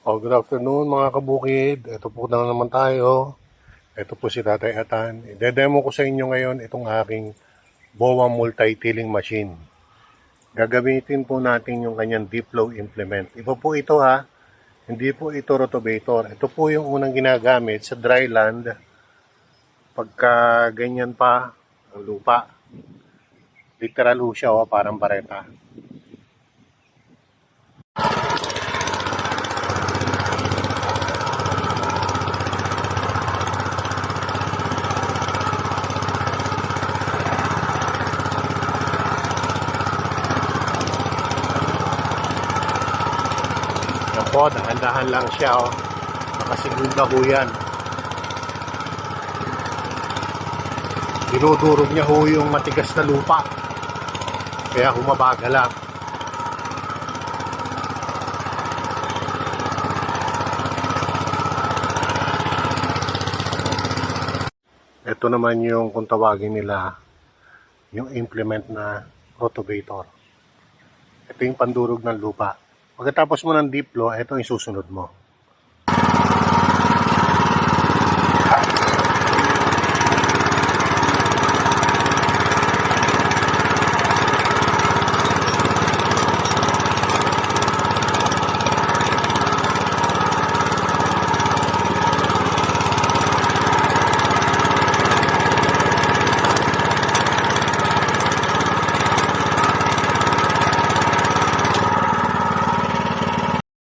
Good afternoon mga kabukid. Ito po na naman tayo. Ito po si Tatay Atan. I-demo ko sa inyo ngayon itong aking BOA multi-tilling machine. Gagamitin po natin yung kanyang deep flow implement. Iba po ito ha. Hindi po ito rotavator. Ito po yung unang ginagamit sa dry land. Pagka ganyan pa ang lupa. Literal ho siya parang bareta. Yan po, dahan-dahan lang siya Nakasigunda ho yan. Dinudurog niya ho yung matigas na lupa. Kaya humabaga lang. Ito naman yung kung tawagin nila yung implement na rotavator. Ito yung pandurog ng lupa. Pagkatapos mo ng deep flow, ito yung susunod mo.